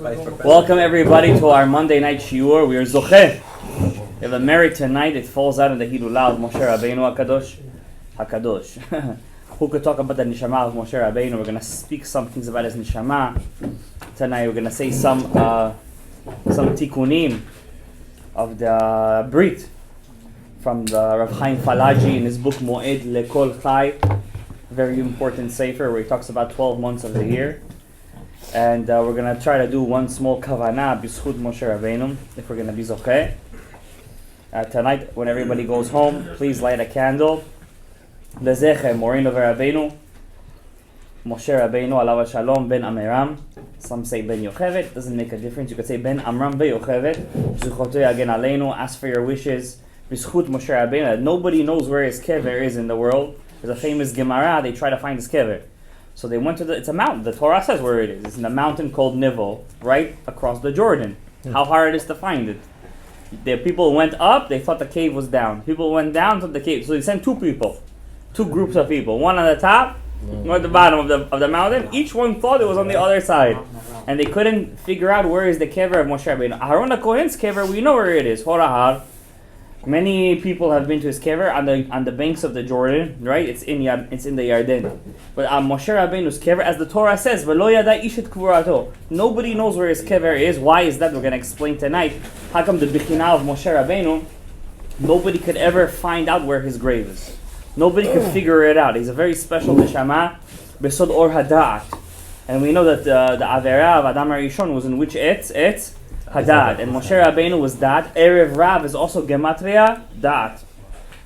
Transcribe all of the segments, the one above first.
Welcome everybody to our Monday night shiur. We are zocheh. We have a merit tonight. It falls out in the HELULA of Moshe Rabenu HaKadosh. Who could talk about the neshama of Moshe Rabenu? We're going to speak some things about his neshama tonight. We're going to say some tikkunim of the Brit from the Rav Chaim Falaji in his book Moed Lekol Chai. Very important sefer where he talks about 12 months of the year. And we're going to try to do one small kavanah, b'schut Moshe Rabenu, if we're going to be zocheh. Tonight, when everybody goes home, please light a candle. Lezeche, Morino Rabenu, Moshe Rabenu, alav Shalom, ben Amiram. Some say ben Yocheved, doesn't make a difference. You could say ben Amram be Yocheved. Zuchote yagen aleinu, ask for your wishes. B'schut Moshe Rabenu. Nobody knows where his kever is in the world. There's a famous Gemara, they try to find his kever. So they went to it's a mountain. The Torah says where it is. It's in a mountain called Nivel, right across the Jordan. How hard it is to find it. The people went up, they thought the cave was down. People went down to the cave. So they sent two groups of people. One on the top, one at the bottom of the mountain. Each one thought it was on the other side. And they couldn't figure out where is the kever of Moshe Rabbeinu. Aharon HaKohen's kever, we know where it is. Horahar. Many people have been to his kever on the banks of the Jordan, right? It's in the Yarden. But Moshe Rabbeinu's kever, as the Torah says, "V'lo yada ish et kvurato." Nobody knows where his kever is. Why is that? We're going to explain tonight. How come the Bechina of Moshe Rabbeinu, nobody could ever find out where his grave is. Nobody could figure it out. He's a very special neshama, besod or hada'at. And we know that the Avera of Adam HaRishon was in which etz? Hadad, and Moshe Rabbeinu was that. Erev Rav is also Gematria, that.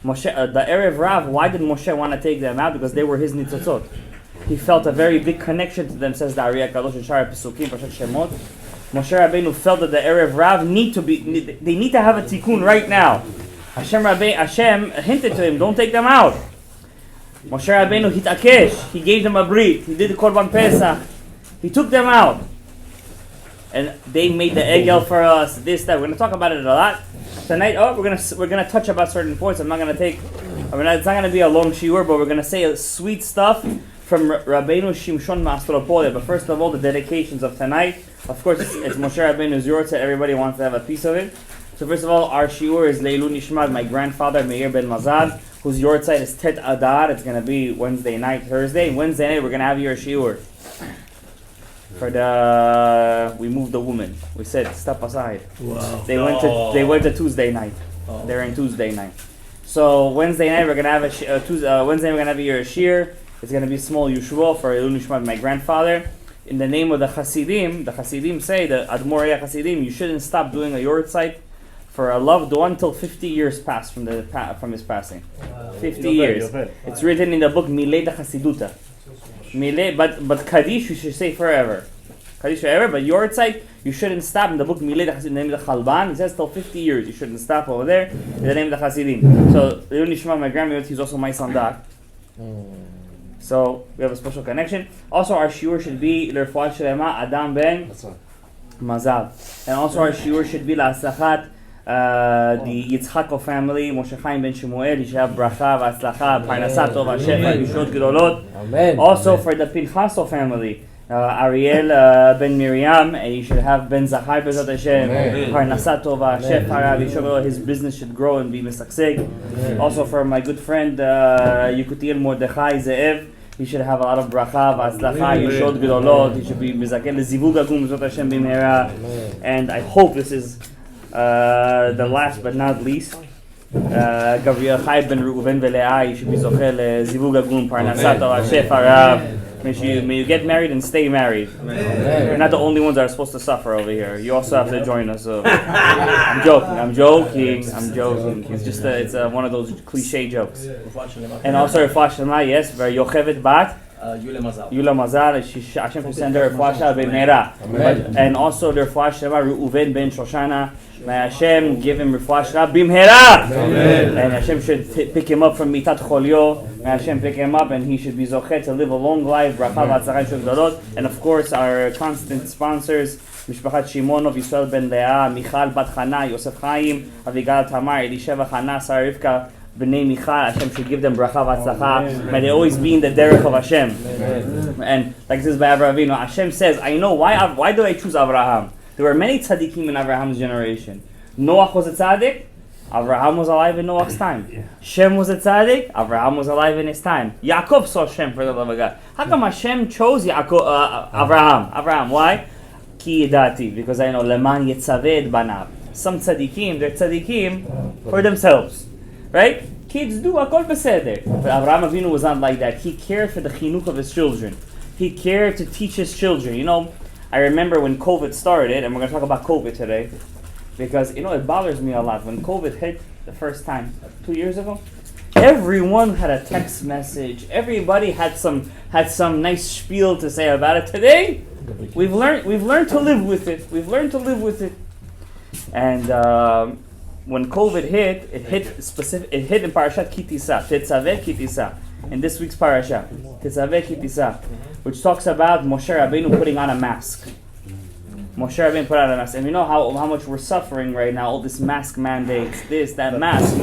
Moshe, the Erev Rav, why did Moshe want to take them out? Because they were his nitzotzot. He felt a very big connection to them, says the Ari HaKadosh in Shara Pesukim, Parashat Shemot. Moshe Rabbeinu felt that the Erev Rav need to have a tikkun right now. Hashem hinted to him, don't take them out. Moshe Rabbeinu hitakesh, he gave them a brit, he did the Korban Pesach, he took them out. And they made the egel for us, this, that. We're going to talk about it a lot. Tonight, we're gonna touch about certain points. It's not going to be a long shiur, but we're going to say sweet stuff from Rabbeinu Shimshon Ma'astropolia. But first of all, the dedications of tonight. Of course, it's Moshe Rabbeinu's yortzeit. Everybody wants to have a piece of it. So first of all, our shiur is Leilu Nishmat, my grandfather, Meir Ben Mazad, whose yortzeit is Tet Adar. It's going to be Wednesday night, Thursday. Wednesday night, we're going to have your shiur. We moved the woman. We said step aside. Wow. They went to Tuesday night. Oh. They're in Tuesday night. So Wednesday night we're gonna have Wednesday we're gonna have your shir. It's gonna be a small yeshua for Elul Nishmat, my grandfather. In the name of the Hasidim say, the Admorei Hasidim, you shouldn't stop doing a yortzeit for a loved one till 50 years pass from his passing. 50 years. It's written in the book Milei de Chasiduta. But Kaddish you should say forever. Kaddish forever, but yortzeit you shouldn't stop. In the book Milei in the name of the Chalban, it says till 50 years. You shouldn't stop over there in the name of the Hasidim. So Leon Nishma, my grandmother, he's also my sandak. So we have a special connection. Also our shiur should be L'Refuat Shlema Adam Ben Mazal. And also our shiur should be La'aslachat the Yitzchako family, Moshe Chaim Ben Shemuel, he should have bracha, v'atzlacha, parnasat tov, shefa, yishot gedolot. Amen. Also for the Pinchaso family, Ariel Ben Miriam, and he should have Ben Zachai Bezat Hashem, parnasat tov, shefa, yishot gedolot. His business should grow and be misakseg. Also for my good friend Yekutiel Mordechai Ze'ev, he should have a lot of bracha, v'atzlacha, yishot gedolot. He should be mizaken lezivug agum bezat Hashem b'mehera. And I hope this is the last but not least, Gabriel Chai Ben Reuven Veleah, you should be zocheh lezivug agum parnasat tov shefa rav. May you get married and stay married. Amen. You're not the only ones that are supposed to suffer over here. You also have to join us. So. I'm joking. It's just it's one of those cliche jokes. And also Refuah Shlema, yes, Yochevet Bat Yula Mazal, Hashem should send her Refuah Shlema b'mehera. And also the Refuah Shlema Reuven Ben Shoshana. May Hashem give him Refuah Shlema b'mehera. And Hashem should pick him up from Mitat Cholyo. May Hashem pick him up and he should be zocheh to live a long life. Bracha v'atzlacha yishot gedolot. And of course our constant sponsors, Mishpachat Shimonov, Yisrael Ben Leah, Michal Bat Chana, Yosef Chaim, Avigal Tamar, Elisheva Chana, Sarah Rivka, B'nai Michal. Hashem should give them bracha v'atzlacha. May they always be in the derech of Hashem. Amen. And like this by Avraham, Hashem says, I know why do I choose Avraham? There were many tzaddikim in Avraham's generation. Noach was a tzaddik, Avraham was alive in Noach's time. Shem was a tzaddik, Avraham was alive in his time. Yaakov saw Shem for the love of God. How come Hashem chose Avraham? Avraham, why? Ki yidati, because I know leman yetzaved banav. Some tzaddikim, they're tzaddikim for themselves, right? Kids do akol beseder. But Avraham Avinu was not like that. He cared for the chinuch of his children. He cared to teach his children. You know, I remember when COVID started, and we're going to talk about COVID today, because, you know, it bothers me a lot. When COVID hit the first time, 2 years ago, everyone had a text message. Everybody had some nice spiel to say about it. Today, we've learned to live with it. We've learned to live with it. And when COVID hit, it hit in Parashat Kitisa, Tetzaveh Kitisa, in this week's parasha, Tetzaveh Kitisa, which talks about Moshe Rabenu putting on a mask. Moshe Rabbeinu put on a mask. And we know how much we're suffering right now, all this mask mandates, this, that, mask.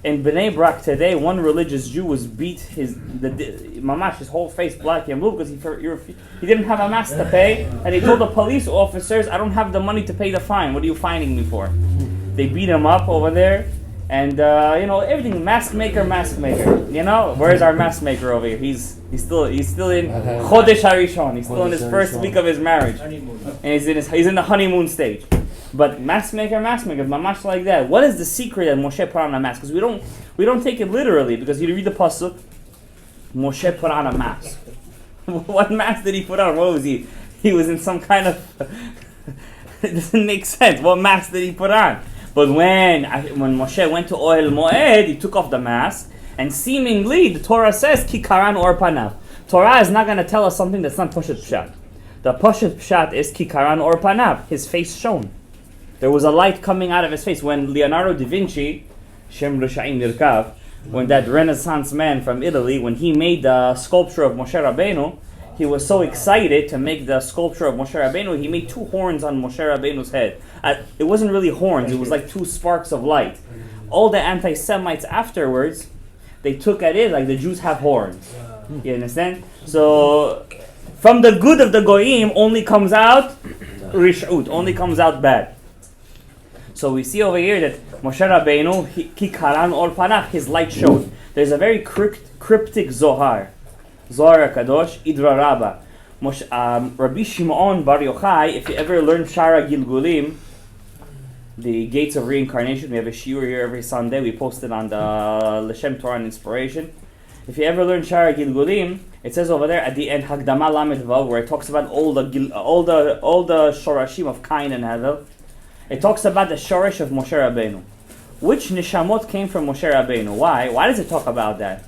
In Bnei Brak today, one religious Jew was beat his whole face black and blue because he didn't have a mask to pay, and he told the police officers, I don't have the money to pay the fine, what are you fining me for? They beat him up over there, and everything, mask maker. You know, where's our mask maker over here? He's still in Chodesh Harishon. He's still in his first week of his marriage, and he's in the honeymoon stage. But mask maker, mamash like that. What is the secret that Moshe put on a mask? Because we don't take it literally. Because you read the pasuk, Moshe put on a mask. What mask did he put on? What was he? He was in some kind of. It doesn't make sense. What mask did he put on? But when Moshe went to Ohel Moed, he took off the mask, and seemingly the Torah says Ki karan or panav. Torah is not going to tell us something that's not Poshet Pshat. The Poshet Pshat is Ki karan or panav. His face shone. There was a light coming out of his face. When Leonardo da Vinci, Shem Risha'im Nirkav, when that Renaissance man from Italy, when he made the sculpture of Moshe Rabbeinu, he was so excited to make the sculpture of Moshe Rabbeinu, he made 2 horns on Moshe Rabbeinu's head. It wasn't really horns, it was like 2 sparks of light. All the anti-Semites afterwards, they took at it like the Jews have horns. You understand? So, from the good of the Goyim only comes out Rish'ut, only comes out bad. So we see over here that Moshe Rabbeinu, Ki karan or panach, his light showed. There's a very cryptic Zohar Kadosh, Idra Rabba. Rabbi Shimon Bar Yochai, if you ever learn Shara Gilgulim, the Gates of Reincarnation, we have a shiur here every Sunday, we post it on the L'Shem Torah and Inspiration. If you ever learn Shara Gilgulim, it says over there at the end, Hagdama Lamed Vav, where it talks about all the Shorashim of Cain and Havel. It talks about the Shoresh of Moshe Rabbeinu. Which Neshamot came from Moshe Rabbeinu? Why? Why does it talk about that?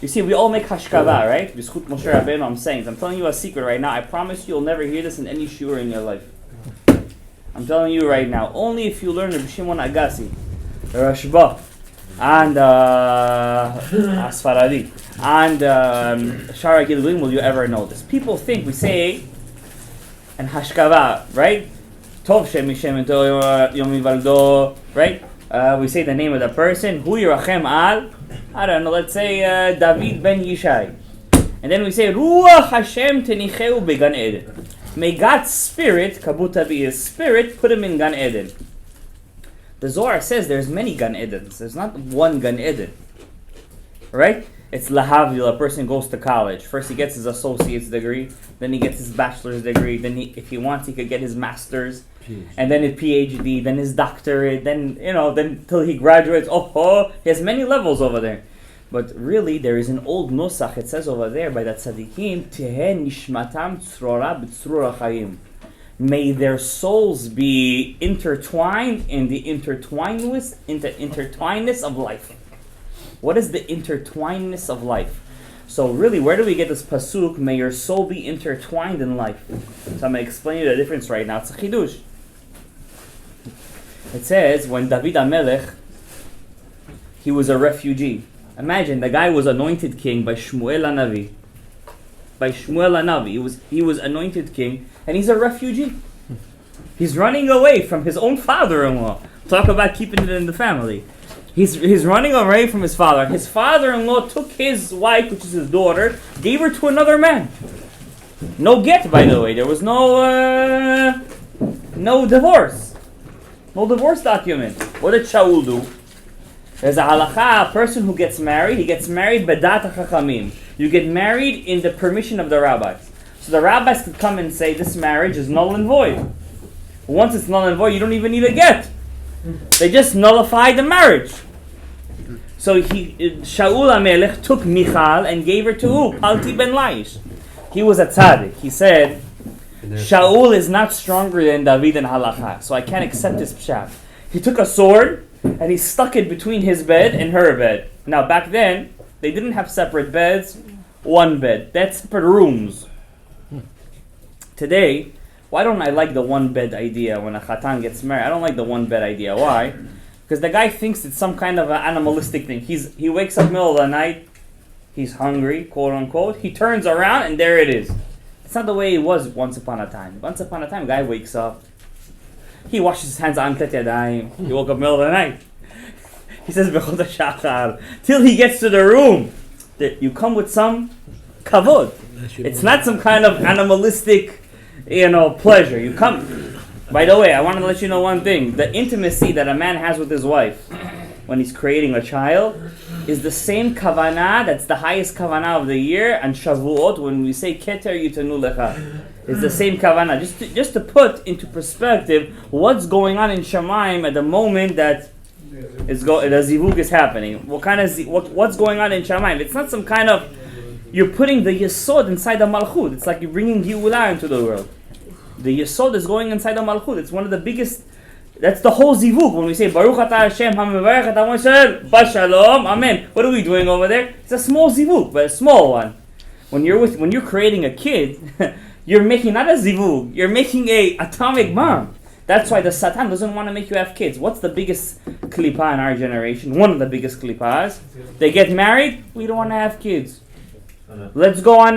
You see, we all make hashkava, right? B'schut Moshe Rabbeinu, I'm telling you a secret right now. I promise you'll never hear this in any shiur in your life. I'm telling you right now. Only if you learn Rabbi Shimon Agassi, Rashba, and Asfaradi, and Shara Gilgulim will you ever know this. People think we say, and hashkava, right? Tov Shem Mishem Yom Yivaldo, right? We say the name of the person. Hu Yirachem Al, I don't know, let's say David ben Yishai. And then we say, Ruach Hashem Tenicheu Began Eden. May God's spirit, Kabuta be his spirit, put him in Gan Eden. The Zohar says there's many Gan Edens. There's not one Gan Eden. Right? It's Lahavdil, a person goes to college. First he gets his associate's degree, then he gets his bachelor's degree, then if he wants he could get his master's, and then his PhD, then his doctorate, then till he graduates. He has many levels over there. But really, there is an old nusach. It says over there by that tzaddikim, Teheh nishmatam tzrora b'tzrura chayim. May their souls be intertwined in the intertwinedness of life. What is the intertwinedness of life? So really, where do we get this pasuk? May your soul be intertwined in life. So I'm going to explain you the difference right now. It's a chidush. It says when David HaMelech, he was a refugee. Imagine the guy was anointed king by Shmuel HaNavi. He was anointed king, and he's a refugee. He's running away from his own father-in-law. Talk about keeping it in the family. He's running away from his father. His father-in-law took his wife, which is his daughter, gave her to another man. No get, by the way. There was no divorce. No divorce document. What did Shaul do? There's a halakha, a person who gets married, he gets married bedat chachamim. You get married in the permission of the rabbis. So the rabbis could come and say, this marriage is null and void. Once it's null and void, you don't even need a get. They just nullify the marriage. So Shaul HaMelech took Michal and gave her to who? Palti ben Laish. He was a tzaddik. He said, Shaul is not stronger than David and halakha, so I can't accept his pshat. He took a sword and he stuck it between his bed and her bed. Now back then, they didn't have separate beds, one bed. They had separate rooms. Today, why don't I like the one bed idea when a chatan gets married? I don't like the one bed idea. Why? Because the guy thinks it's some kind of an animalistic thing. He wakes up middle of the night, he's hungry, quote unquote. He turns around and there it is. It's not the way it was once upon a time. Once upon a time, guy wakes up, he washes his hands on Yadayim. He woke up middle of the night. He says Bechot HaShachar till he gets to the room. You come with some kavod. It's not some kind of animalistic, pleasure. You come. By the way, I want to let you know one thing. The intimacy that a man has with his wife when he's creating a child is the same kavanah, that's the highest kavanah of the year, and Shavuot, when we say Keter Yitanu Lecha. It's the same kavanah. Just to put into perspective what's going on in Shamayim at the moment that the zivug is happening. What's going on in Shamayim? It's not some kind of, you're putting the yesod inside the malchut. It's like you're bringing Geula into the world. The yesod is going inside the malchut. It's one of the biggest. That's the whole zivug. When we say Baruch Atah Hashem HaMevarech et HaMoshe B'Shalom, Amen. What are we doing over there? It's a small zivug, but a small one. When you're creating a kid, you're making not a zivug. You're making a atomic bomb. That's why the Satan doesn't want to make you have kids. What's the biggest klipa in our generation? One of the biggest klipas. They get married. We don't want to have kids. Let's go on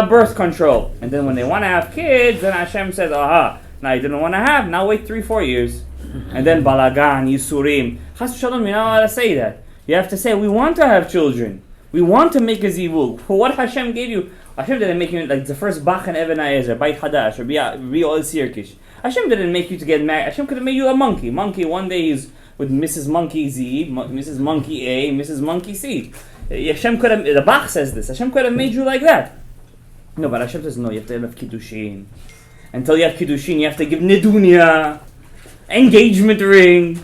birth control. And then when they want to have kids, then Hashem says, aha, now you didn't want to have, now wait 3-4 years. And then balagan, yisurim. Chas v'shalom, you're not allowed to say that. You have to say, we want to have children. We want to make a zivug. For what Hashem gave you, Hashem didn't make you like the first Bach and Even Ha'ezer, Beit Hadash, or Bi'ol Sirkish. Hashem didn't make you to get married. Hashem could have made you a monkey. Monkey, one day he's with Mrs. Monkey Z, Mrs. Monkey A, Mrs. Monkey C. Hashem could have, the Bach says this, Hashem could have made you like that. No, but Hashem says, no, you have to have Kiddushin. Until you have Kiddushin, you have to give Nidunya, engagement ring,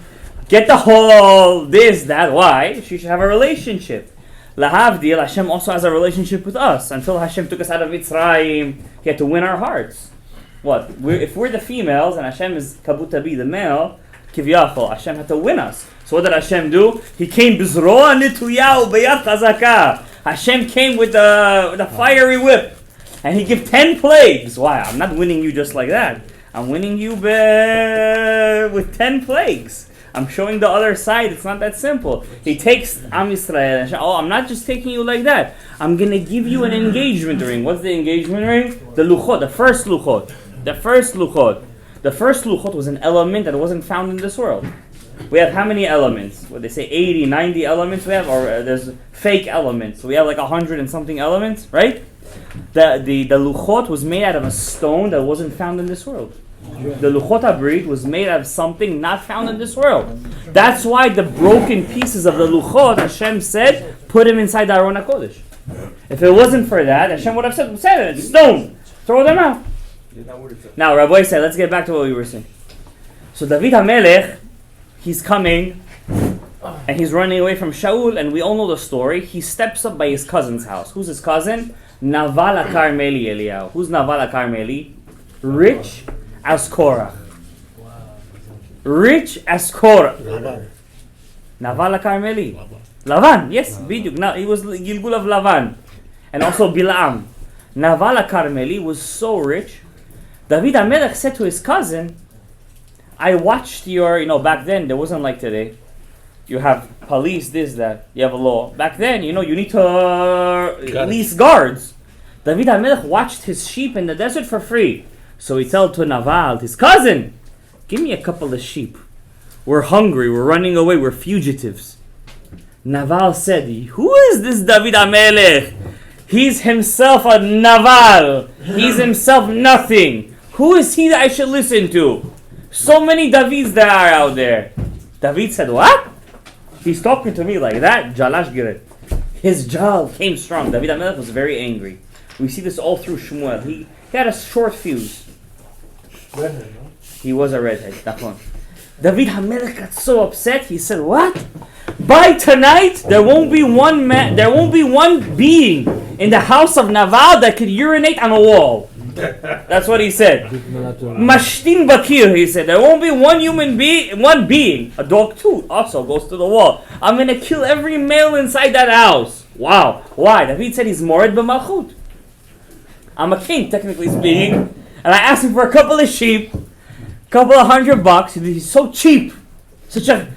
get the hall, this, that. Why? She should have a relationship. Lahavdil, Hashem also has a relationship with us. Until Hashem took us out of Mitzrayim, He had to win our hearts. What? If we're the females and Hashem is Kabutabi, the male, Kivyachol, Hashem had to win us. So what did Hashem do? He came Bizroa Nituyahu Beyat Chazaka. Hashem came with the fiery whip. And He gave 10 plagues. Why? I'm not winning you just like that. I'm winning you with 10 plagues. I'm showing the other side. It's not that simple. He takes Am Yisrael and I'm not just taking you like that. I'm going to give you an engagement ring. What's the engagement ring? The luchot, the first luchot. The first luchot was an element that wasn't found in this world. We have how many elements? What they say, 80, 90 elements we have? Or there's fake elements. So we have like 100 and something elements, right? The luchot was made out of a stone that wasn't found in this world. The luchot habrit was made out of something not found in this world. That's why the broken pieces of the luchot, Hashem said, put them inside the Aron HaKodesh. If it wasn't for that, Hashem would have said it, stone, throw them out. Now, Rabbi said, let's get back to what we were saying. So David HaMelech, he's coming, and he's running away from Shaul, and we all know the story. He steps up by his cousin's house. Who's his cousin? Naval HaKarmeli Eliyahu. Who's Naval HaKarmeli? Rich as Korach. Rich as Korach. Naval HaKarmeli. Lavan, yes, Biduk. Now, he was Gilgul of Lavan. And also Bilam. Naval HaKarmeli was so rich. David HaMelech said to his cousin, I watched your, back then, there wasn't like today. You have police, this, that. You have a law. Back then, you need to lease guards. David HaMelech watched his sheep in the desert for free. So he told to Naval, his cousin, give me a couple of sheep. We're hungry, we're running away, we're fugitives. Naval said, who is this David HaMelech? He's himself a Naval. He's himself nothing. Who is he that I should listen to? So many Davids there are out there. David said, what? He's talking to me like that? Jalash Giret. His jaw came strong. David HaMelech was very angry. We see this all through Shmuel. He had a short fuse. Redhead, no? He was a redhead. That one. David HaMelech got so upset. He said, what? By tonight, there won't be one man, there won't be one being in the house of Naval that could urinate on a wall. That's what he said. Mashtin Bakir, he said. There won't be one one being. A dog too also goes to the wall. I'm going to kill every male inside that house. Wow. Why? David said he's mored b'malchut. I'm a king, technically speaking. And I asked him for a couple of sheep, couple of $100. He's so cheap. Such a...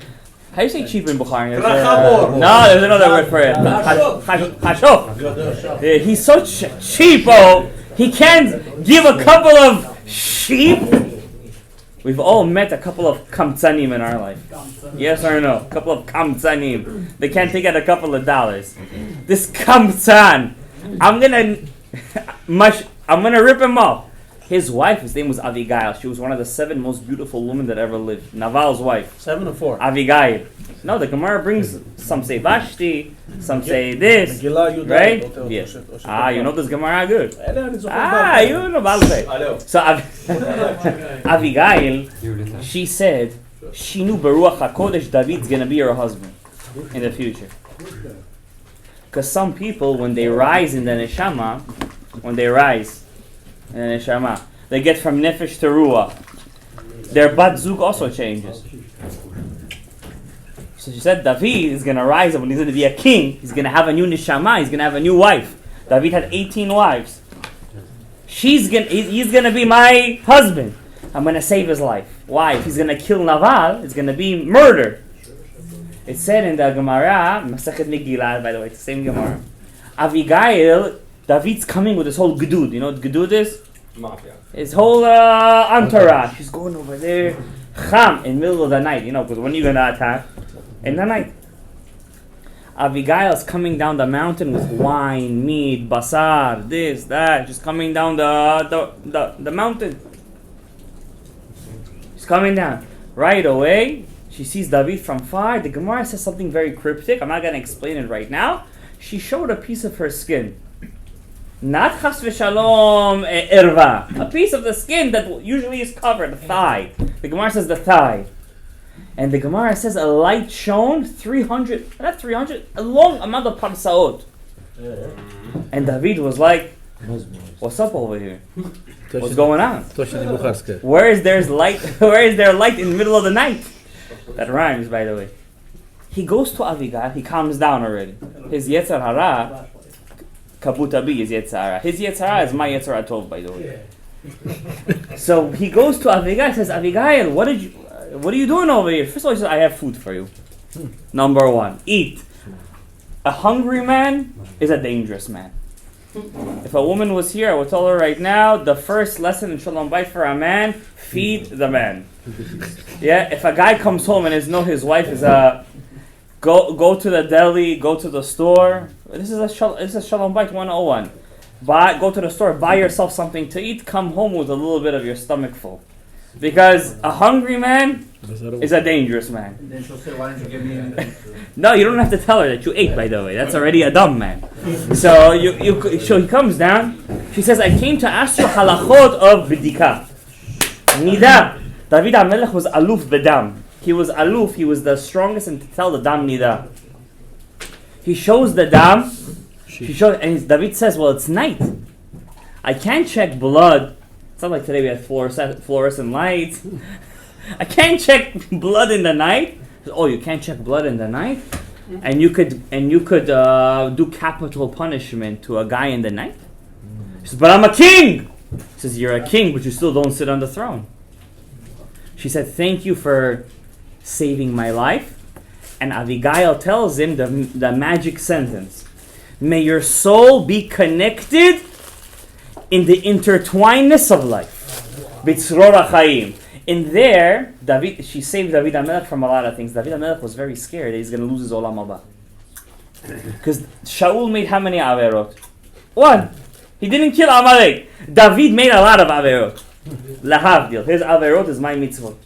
How do you say cheap in Bukhari? No, there's another word for it. Chashof. He's so cheapo. He can't give a couple of sheep. We've all met a couple of kamtzanim in our life. Yes or no? A couple of kamtzanim. They can't take out a couple of dollars. This kamtzan, I'm gonna rip him off. His wife, his name was Avigail. She was one of the 7 most beautiful women that ever lived. Naval's wife. 7 or 4? Avigail. No, the Gemara brings, some say Vashti, some say this. Right? Yes. You know this Gemara good. You know Balse. So Avigail, she said, she knew Baruch HaKodesh David's going to be her husband in the future. Because some people, when they rise in the Neshama, they get from Nefesh to Ruah. Their Bat Zug also changes. So she said David is going to rise up when he's going to be a king. He's going to have a new Neshama. He's going to have a new wife. David had 18 wives. He's going to be my husband. I'm going to save his life. Why? If he's going to kill Naval, it's going to be murder. It said in the Gemara, Masechet Megillah, by the way, it's the same Gemara. Avigail, David's coming with his whole gedud. You know what gedud is? Mafia. His whole entourage. He's going over there, Cham, in the middle of the night. You know, because when are you going to attack? In the night. Abigail is coming down the mountain with wine, meat, basar, this, that. Just coming down the mountain. She's coming down. Right away, she sees David from far. The Gemara says something very cryptic. I'm not going to explain it right now. She showed a piece of her skin. Not chas v'shalom erva. A piece of the skin that usually is covered, the thigh. The Gemara says the thigh. And the Gemara says a light shone 300, not 300, a long amount of parsaot. And David was like, what's up over here? What's going on? Where is there light in the middle of the night? That rhymes, by the way. He goes to Avigail, he calms down already. His Yetzer Hara, Kabutabi is Yetzer Hara. His Yetzer Hara is my Yetzer Hara Tov, by the way. So he goes to Avigail and says, Avigail, what are you doing over here? First of all, he says, I have food for you. Number 1, eat. A hungry man is a dangerous man. If a woman was here, I would tell her right now, the first lesson in Shalom Bait for a man, feed the man. Yeah, if a guy comes home and his wife is go to the deli, go to the store. This is a Shalom Bait 101. Go to the store, buy yourself something to eat, come home with a little bit of your stomach full. Because a hungry man is a dangerous man. And then she'll say, why don't you give me anything? No, you don't have to tell her that you ate, by the way. That's already a dumb man. So he comes down. She says, I came to ask you halachot of bidika. Nida. David HaMelech was aluf bedam. He was aluf. He was the strongest in to tell the dam nida. He shows the dam. And David says, well, it's night. I can't check blood. It's not like today we have fluorescent lights. I can't check blood in the night. Oh, you can't check blood in the night? And you could do capital punishment to a guy in the night? He says, but I'm a king! He says, you're a king, but you still don't sit on the throne. She said, thank you for saving my life. And Abigail tells him the magic sentence. May your soul be connected in the intertwinedness of life. Bitzror HaChaim. In there, she saved David HaMelech from a lot of things. David HaMelech was very scared that he's going to lose his Olam Haba. Because Shaul made how many averot? One. He didn't kill Amalek. David made a lot of averot. Lahavdil. His averot is my mitzvot.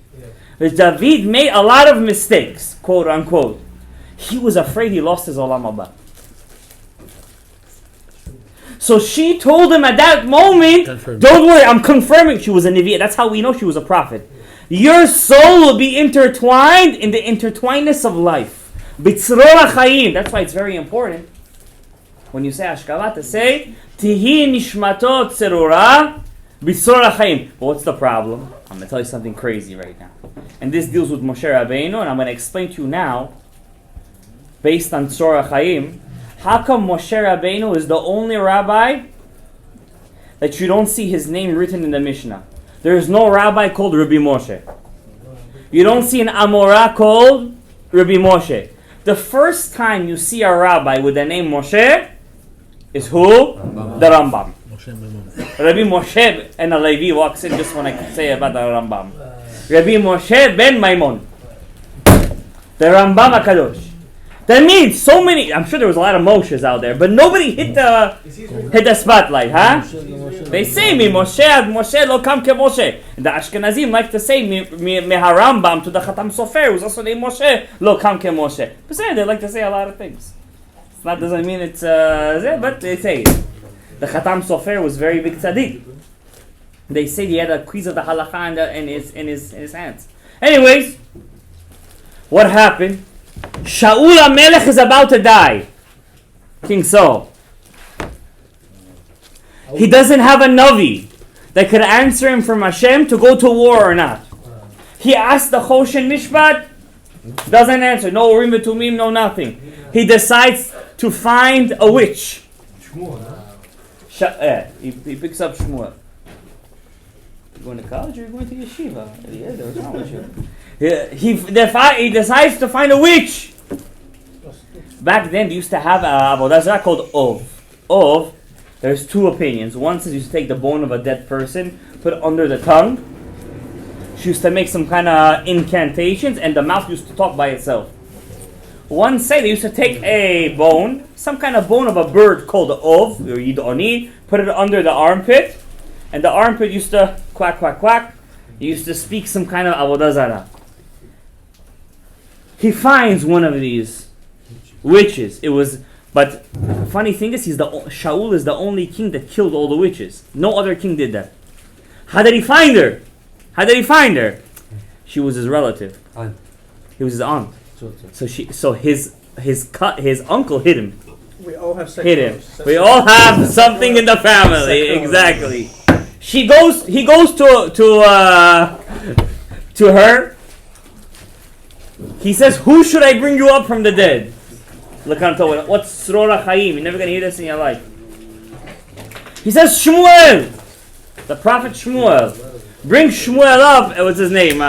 But David made a lot of mistakes, quote unquote. He was afraid he lost his olam haba. So she told him at that moment, don't worry, I'm confirming she was a Nevi'ah. That's how we know she was a prophet. Your soul will be intertwined in the intertwinedness of life. Bitzror HaChaim. That's why it's very important. When you say Ashkava, to say, Tihi nishmato tzerura bitzror HaChaim. But what's the problem? I'm going to tell you something crazy right now. And this deals with Moshe Rabenu, and I'm going to explain to you now, based on Tzor HaChaim, how come Moshe Rabenu is the only rabbi that you don't see his name written in the Mishnah? There is no rabbi called Rabbi Moshe. You don't see an Amorah called Rabbi Moshe. The first time you see a rabbi with the name Moshe is who? The Rambam. Rabbi Moshe and a Levi walks in just when I can say about the Rambam. Rabbi Moshe ben Maimon. The Rambam HaKadosh. That means so many. I'm sure there was a lot of Moshes out there, but nobody hit the spotlight, huh? They say me Moshe lo kam ke Moshe. The Ashkenazim like to say me Harambam to the Khatam Sofer, who's also named Moshe lo kam ke Moshe. But they like to say a lot of things. That doesn't mean it's but they say it. The Khatam Sofer was very big tzaddik. They say he had a quiz of the halakha in his hands. Anyways, what happened? Shaul HaMelech is about to die. King Saul. He doesn't have a Navi that could answer him from Hashem to go to war or not. He asked the Choshen Mishpat, doesn't answer. No Urim V'Tumim, no nothing. He decides to find a witch. He picks up Shmuel. You going to college or you going to yeshiva? Yeah, what's wrong with you? He decides to find a witch. Back then, they used to have a avodah zarah called Ov. There's two opinions. One says you used to take the bone of a dead person, put it under the tongue. She used to make some kind of incantations, and the mouth used to talk by itself. One say they used to take a bone, some kind of bone of a bird called Ov, or Yid'oni, put it under the armpit, and the armpit used to quack, quack, quack. He used to speak some kind of avodah zarah. He finds one of these witches. But the funny thing is, Shaul is the only king that killed all the witches. No other king did that. How did he find her? She was his relative. Aunt. He was his aunt. So his uncle hid him. We all have sex. Hid him. We all have something in the family. Exactly. He goes to her. He says, "Who should I bring you up from the dead?" Look on top. What's Tzror HaChaim? You're never gonna hear this in your life. He says, "Shmuel, the prophet Shmuel. Bring Shmuel up." What's his name?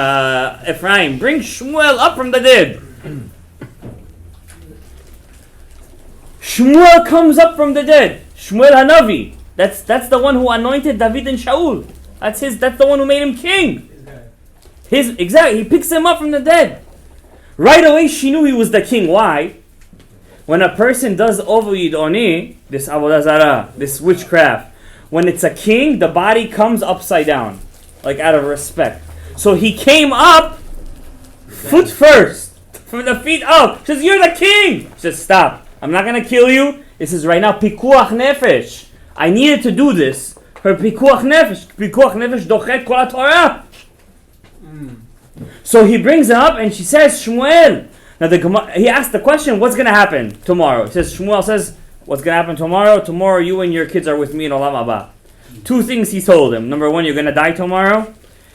Ephraim. Bring Shmuel up from the dead. Shmuel comes up from the dead. Shmuel Hanavi. That's the one who anointed David and Shaul. That's the one who made him king. He picks him up from the dead. Right away she knew he was the king. Why? When a person does Ovid Oni, this avodah zarah, this witchcraft, when it's a king, the body comes upside down, like out of respect. So he came up, foot first, from the feet up. She says, "You're the king." She says, "Stop. I'm not going to kill you. This is right now pikuach nefesh. I needed to do this. Her pikuach nefesh dochet kol haTorah." So he brings her up and she says, "Shmuel." Now he asked the question, what's going to happen tomorrow? Shmuel says, what's going to happen tomorrow? Tomorrow you and your kids are with me in Olam Haba. Two things he told him. Number one, you're going to die tomorrow.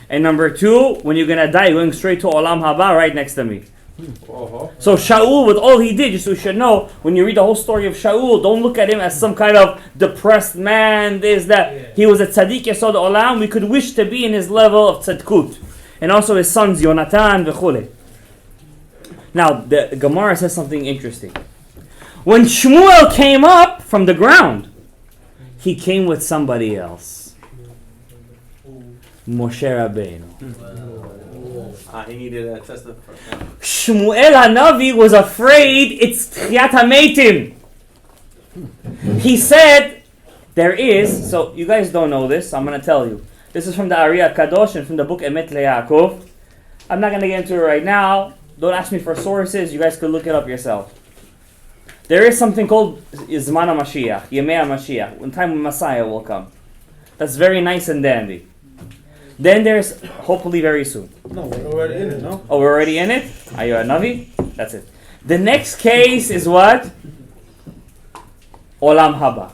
And number two, when you're going to die, you're going straight to Olam Haba right next to me. So Shaul, with all he did, just so you should know, when you read the whole story of Shaul, don't look at him as some kind of depressed man, this, that. Yeah. He was a tzaddik yesod olam. We could wish to be in his level of tzadkut. And also his sons, Yonatan, v'chule. Now, the Gemara says something interesting. When Shmuel came up from the ground, he came with somebody else. Moshe Rabenu. He needed a test of Shmuel Hanavi was afraid it's Tchiyat HaMeitim. He said, there is, so you guys don't know this, so I'm going to tell you. This is from the Ari Kadosh and from the book Emet LeYaakov. I'm not going to get into it right now. Don't ask me for sources. You guys could look it up yourself. There is something called Zman HaMashiach, Yemei HaMashiach, when time when Messiah will come. That's very nice and dandy. Then there's, hopefully very soon. No, we're already in it, no? Oh, we're already in it? Are you a Navi? That's it. The next case is what? Olam Haba.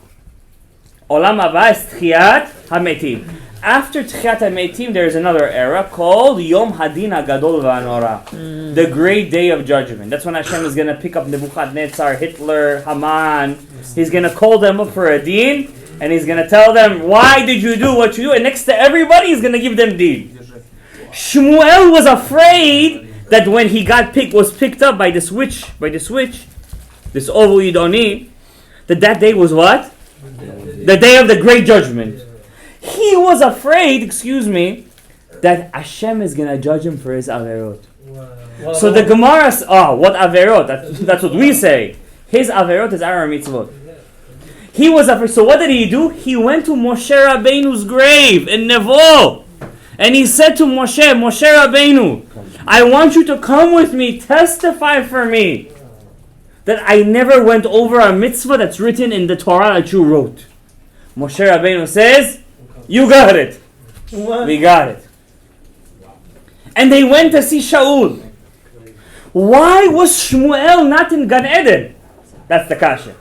Olam Haba is Tchiyat HaMeitim. After Tchiyat HaMeitim, there is another era called Yom Hadin HaGadol V'Hanora. The Great Day of Judgment. That's when Hashem is going to pick up Nebuchadnezzar, Hitler, Haman. He's going to call them up for a deen. And he's going to tell them, why did you do what you do? And next to everybody, he's going to give them deen. Shmuel was afraid that when he was picked up by this witch, this Ovu Yidoni, that day was what? The day of the great judgment. He was afraid, that Hashem is going to judge him for his averot. Wow. So the Gemara says, what averot? That's what we say. His averot is our mitzvot. He was afraid. So what did he do? He went to Moshe Rabbeinu's grave in Nevo. And he said to Moshe Rabbeinu, I want you to come with me, testify for me that I never went over a mitzvah that's written in the Torah that you wrote. Moshe Rabbeinu says, you got it. What? We got it. And they went to see Shaul. Why was Shmuel not in Gan Eden? That's the kasha.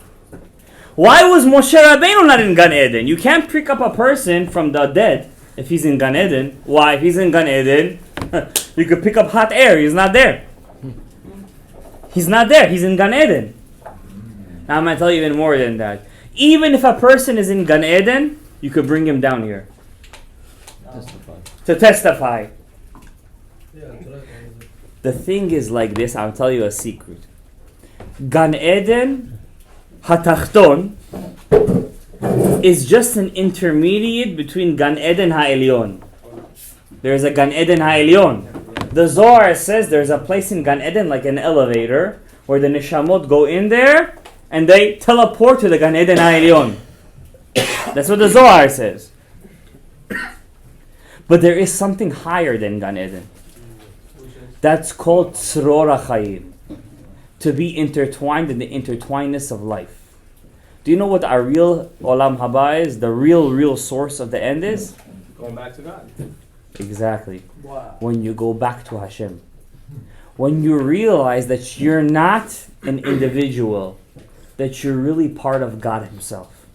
Why was Moshe Rabbeinu not in Gan Eden? You can't pick up a person from the dead if he's in Gan Eden. Why? If he's in Gan Eden, you could pick up hot air. He's not there. He's not there. He's in Gan Eden. Now I'm going to tell you even more than that. Even if a person is in Gan Eden, you could bring him down here. To testify. The thing is like this. I'll tell you a secret. Gan Eden Hatachton is just an intermediate between Gan Eden HaElyon. There's a Gan Eden HaElyon. The Zohar says there's a place in Gan Eden like an elevator where the Neshamot go in there and they teleport to the Gan Eden HaElyon. That's what the Zohar says. But there is something higher than Gan Eden. That's called Tzror HaChayim. To be intertwined in the intertwinedness of life. Do you know what our real Olam Haba is? The real source of the end is? Going back to God. Exactly. Wow. When you go back to Hashem. When you realize that you're not an individual, that you're really part of God Himself.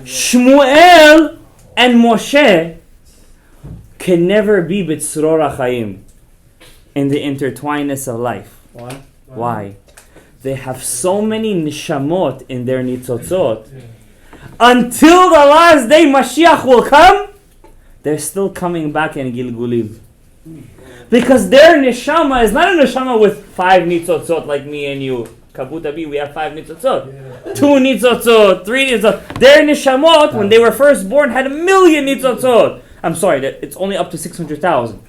Shmuel and Moshe can never be B'tzror HaChayim. In the intertwinedness of life. Why? They have so many nishamot in their nitzotzot. Until the last day Mashiach will come, they're still coming back in Gilgulim. Because their neshama is not a neshama with 5 nitzotzot like me and you. Kabutabi, we have 5 nitzotzot. 2 nitzotzot, 3 nitzotzot. Their neshamot, when they were first born, had 1,000,000 nitzotzot. I'm sorry, it's only up to 600,000.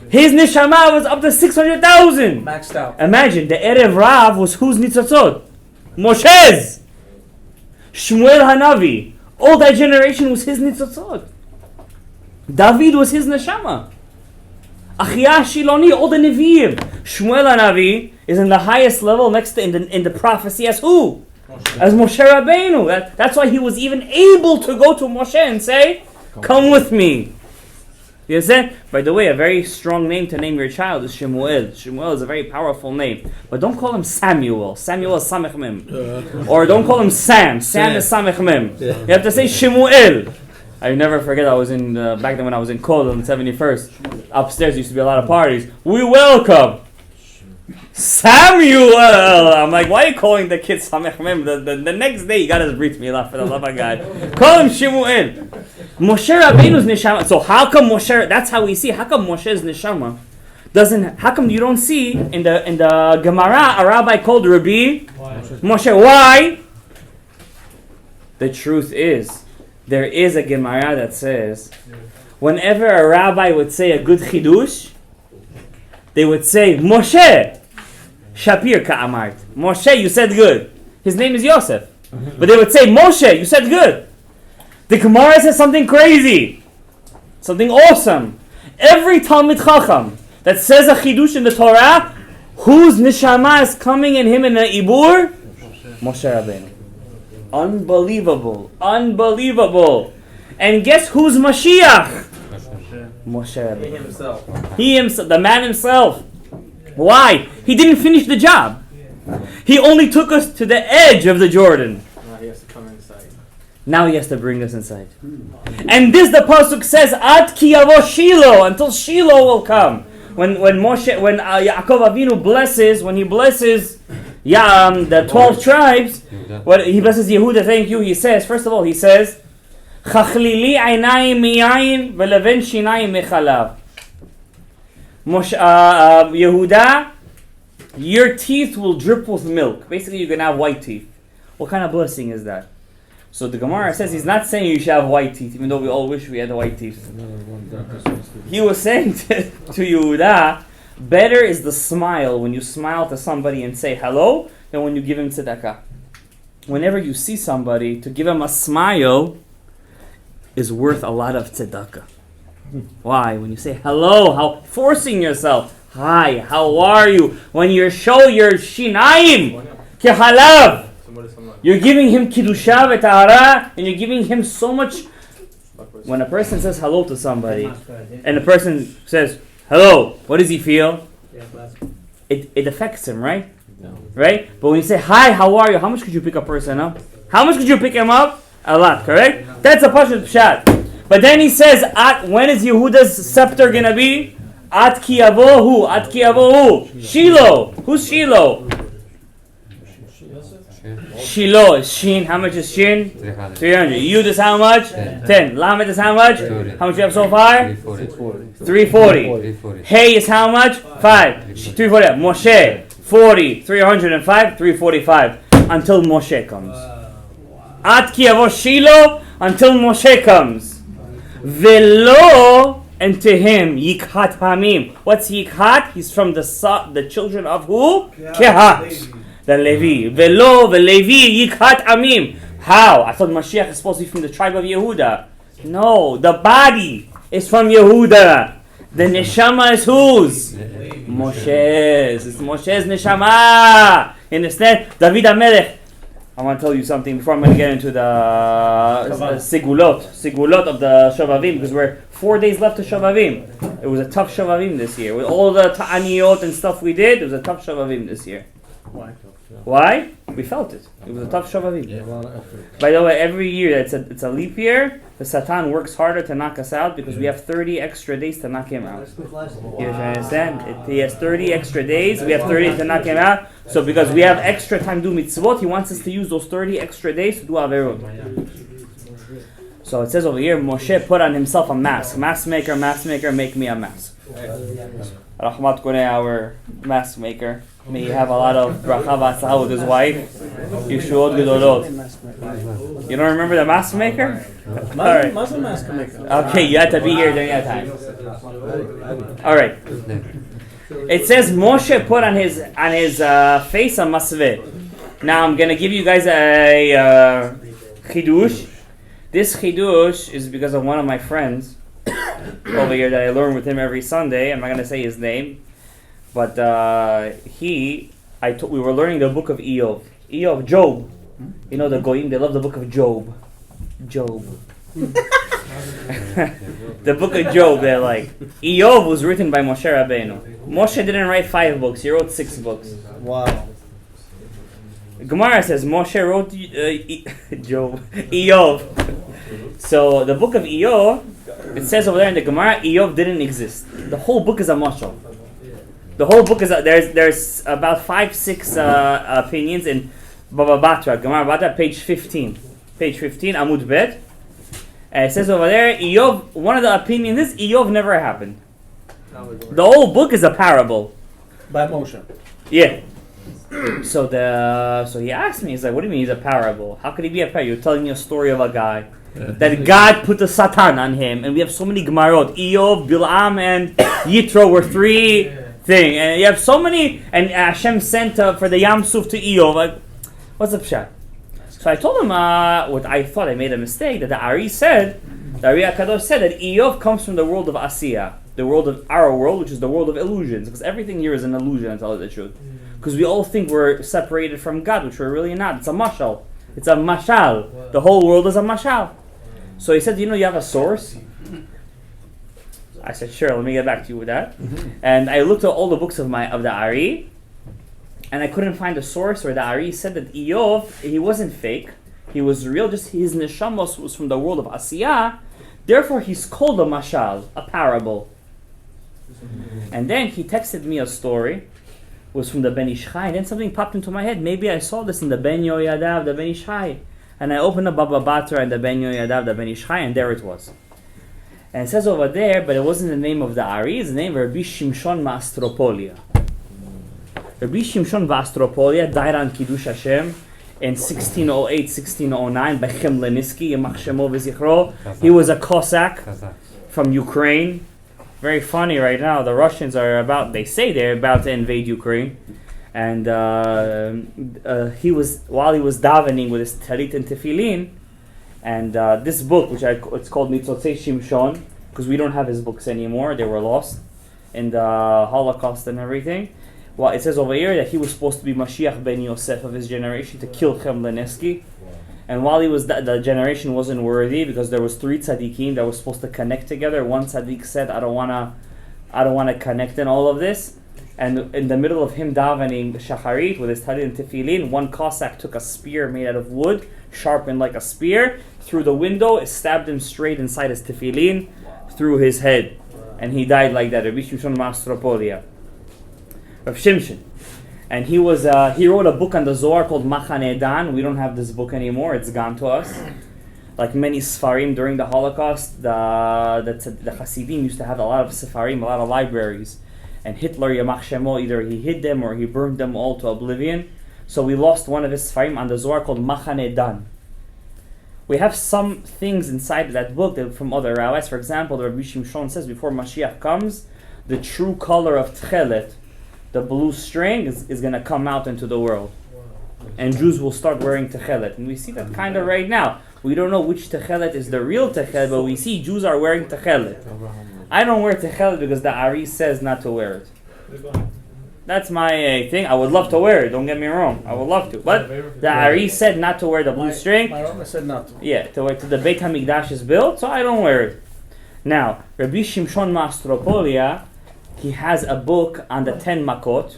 His neshama was up to 600,000. Maxed out. Imagine, the Erev Rav was whose nitzotzot? Moshe's. Shmuel Hanavi. All that generation was his nitzotzot. David was his neshama. Achia Shiloni, all the Nevi'im. Shmuel Hanavi is in the highest level next to in the prophecy as who? Moshe. As Moshe Rabbeinu. That's why he was even able to go to Moshe and say, come with me. You understand? By the way, a very strong name to name your child is Shemuel. Shemuel is a very powerful name. But don't call him Samuel. Samuel is Samech Mem. Or don't call him Sam. Sam is Samech Mem. You have to say Shemuel. I never forget, I was in, back then when I was in Kol on the 71st, upstairs used to be a lot of parties. We welcome Samuel. I'm like, why are you calling the kid Samech Mem? The next day he got his brit milah, for the love of God. Call him Shemuel. Moshe Rabbeinu's neshama. So how come Moshe? That's how we see. How come Moshe's neshama doesn't? How come you don't see in the Gemara a rabbi called Rabbi Moshe? Why? The truth is, there is a Gemara that says whenever a rabbi would say a good chidush, they would say, Moshe, Shapir ka'amart. Moshe, you said good. His name is Yosef. But they would say, Moshe, you said good. The Gemara says something crazy. Something awesome. Every Talmid Chacham that says a chidush in the Torah, whose neshama is coming in him in the ibur? Moshe Rabenu. Unbelievable. Unbelievable. And guess who's Mashiach? Moshe Rabbeinu. He himself, the man himself. Why? He didn't finish the job. He only took us to the edge of the Jordan. Now he has to come inside. Now he has to bring us inside. And this the pasuk says, Ad ki yavo Shiloh, until Shiloh will come. When Yaakov Avinu blesses, when he blesses the 12 tribes, when he blesses Yehuda, thank you, he says, first of all, he says, Chachlili einayim miyayin veleven shinayim mechalav. Yehuda, your teeth will drip with milk. Basically, you're going to have white teeth. What kind of blessing is that? So the Gemara says he's not saying you should have white teeth, even though we all wish we had white teeth. He was saying to Yehuda, better is the smile when you smile to somebody and say hello than when you give him tzedakah. Whenever you see somebody, to give him a smile is worth a lot of tzedakah. Why? When you say hello, how forcing yourself. Hi, how are you? When you show your shinayim, kehalav, you're giving him kiddusha v'tahara, and you're giving him so much. When a person says hello to somebody, and the person says hello, what does he feel? It affects him, right? Right? But when you say hi, how are you? How much could you pick a person up? How much could you pick him up? A lot, correct? That's a pashut pshat. But then he says, when is Yehuda's scepter gonna be? At ki yavohu, at ki yavohu. Shiloh. Who's Shiloh? Shiloh is Shin. How much is Shin? 300. Yud is how much? 10. Lamed is how much? How much you have so far? 340. Hey is how much? 5. 340. Moshe, 40. 305. 345. Until Moshe comes. At ki yavo Shiloh, until Moshe comes. Velo, and to him, Yikhat Hamim. What's Yikhat? He's from the children of who? Kehat. The Levi. Velo, Levi, Yikhat Hamim. How? I thought Mashiach is supposed to be from the tribe of Yehuda. No, the body is from Yehuda. The neshama is whose? Moshe's. It's Moshe's neshama. Understand? David HaMelech. I want to tell you something before I'm going to get into the Sigulot of the Shovavim, because we're 4 days left to Shovavim. It was a tough Shovavim this year. With all the Ta'aniyot and stuff we did, it was a tough Shovavim this year. Why? We felt it. It was a tough Shovavim. By the way, every year it's a leap year, the Satan works harder to knock us out because we have 30 extra days to knock him out. You understand? He has 30 extra days, we have 30 to knock him out. So because we have extra time to do mitzvot, he wants us to use those 30 extra days to do averot. So it says over here, Moshe put on himself a mask. Mask maker, make me a mask. Rahmat Koneh, our mask maker. May he have a lot of bracha v'atzlacha with his wife. Yeshuot gedolot. You don't remember the mask maker? Alright. Okay, you had to be here during that time. Alright. It says Moshe put on his face a masveh. Now I'm gonna give you guys a chidush. This chidush is because of one of my friends over here that I learn with him every Sunday. I'm not gonna say his name, but we were learning the book of Job. You know the Goyim, they love the book of Job. The book of Job, they're like. Job was written by Moshe Rabenu. Moshe didn't write 5 books, he wrote 6 books. Wow. Gemara says Moshe wrote Job. So the book of Job, it says over there in the Gemara, Job didn't exist. The whole book is a mashal. The whole book is there's about 5-6 opinions in Baba Batra, Gemara Batra, page 15. Page 15, Amud Bet. And it says over there, Eov, one of the opinions is Eov never happened. The whole book is a parable. By Moshe. Yeah. So he asked me, he's like, what do you mean he's a parable? How could he be a parable? You're telling me a story of a guy. that God put the Satan on him. And we have so many Gemarot. Eov, Bilam, and Yitro were three things. And you have so many, and Hashem sent for the Yam Suf to Eov. Like, what's the pshat? So I told him what I thought I made a mistake, that the Ari HaKadosh said that Eov comes from the world of Asiya, the world of our world, which is the world of illusions, because everything here is an illusion, to tell you the truth. Because we all think we're separated from God, which we're really not. It's a mashal. It's a mashal. Wow. The whole world is a mashal. So he said, you have a source? I said, sure, let me get back to you with that. And I looked at all the books of the Ari, and I couldn't find a source where the Ari said that Eov, he wasn't fake. He was real, just his neshamos was from the world of Asiya. Therefore, he's called a mashal, a parable. And then he texted me a story. It was from the Ben Ish Chai, and then something popped into my head. Maybe I saw this in the Ben Yoyadav, the Ben Ish Chai. And I opened up Baba Batra and the Ben Yoyadav, the Ben Ish Chai, and there it was. And it says over there, but it wasn't the name of the Ari, it's the name of Rabbi Shimshon Maastropolia. Rabbi Shimshon Maastropolia died on Kiddush Hashem in 1608, 1609, Bechem Leniski, Yemach Shemo V'zichro. He was a Cossack from Ukraine. Very funny right now. The Russians they say they're about to invade Ukraine. And while he was davening with his talit and tefillin, and this book, it's called Mitzotzei Shimshon, because we don't have his books anymore, they were lost in the Holocaust and everything. Well, it says over here that he was supposed to be Mashiach ben Yosef of his generation to kill Chem Leneski. And while he was the generation wasn't worthy, because there was 3 tzaddikim that were supposed to connect together. One tzaddik said, I don't wanna connect in all of this. And in the middle of him davening shacharit with his talit and tefillin, one Cossack took a spear made out of wood, sharpened like a spear, through the window, it stabbed him straight inside his tefillin, through his head. And he died like that. Rabbi Shimshon Maastropolia. Rav Shimshon. And he wrote a book on the Zohar called Machaneh Dan. We don't have this book anymore, it's gone to us. Like many Sfarim during the Holocaust, the Hasidim used to have a lot of Sfarim, a lot of libraries. And Hitler, Yamach Shemo, either he hid them or he burned them all to oblivion. So we lost one of his Sfarim on the Zohar called Machaneh Dan. We have some things inside that book that from other rabbis. For example, the Rabbi Shimshon says before Mashiach comes, the true color of Tchelet, the blue string, is going to come out into the world. And Jews will start wearing Tchelet. And we see that kind of right now. We don't know which Tchelet is the real Tchelet, but we see Jews are wearing Tchelet. I don't wear Tchelet because the Ari says not to wear it. That's my thing. I would love to wear it, don't get me wrong. I would love to. But the Ari said not to wear the blue string. My Rama said not to. Yeah, to the Beit HaMikdash is built, so I don't wear it. Now, Rabbi Shimshon Maastropolia, he has a book on the 10 Makot,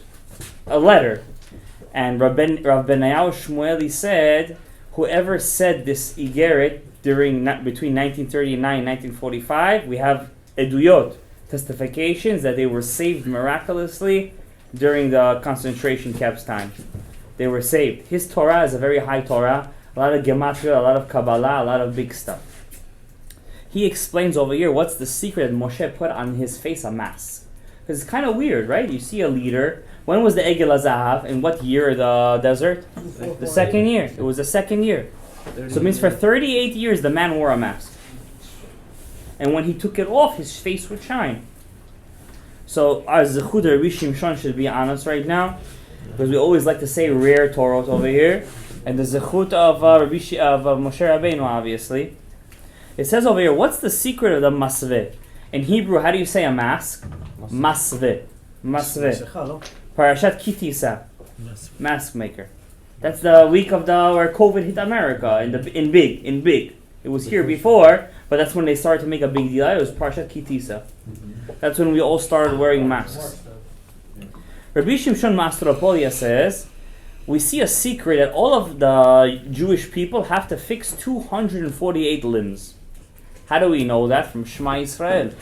a letter. And Rav Benayahu Shmueli said, whoever said this Igeret between 1939 and 1945, we have Eduyot, testifications that they were saved miraculously during the concentration camps time. They were saved. His Torah is a very high Torah, a lot of Gematria, a lot of Kabbalah, a lot of big stuff. He explains over here what's the secret that Moshe put on his face, a mask. Because it's kind of weird, right? You see a leader. When was the Egel HaZahav? In what year the desert? The second year. It was the second year. So it means for 38 years the man wore a mask. And when he took it off, his face would shine. So our Zechut Rabbi Shimshon should be on us right now, because we always like to say rare Torah over here. And the Zechut of Moshe Rabenu, obviously. It says over here, what's the secret of the masveh? In Hebrew, how do you say a mask? Masveh. Masveh. Parashat Kitisa. Mask maker. That's the week of where COVID hit America in big. It was here before, but that's when they started to make a big deal. It was Parashat Kitisa. That's when we all started wearing masks. Rabbi Shimshon Maastropolia says, we see a secret that all of the Jewish people have to fix 248 limbs. How do we know that? From Shema Yisrael.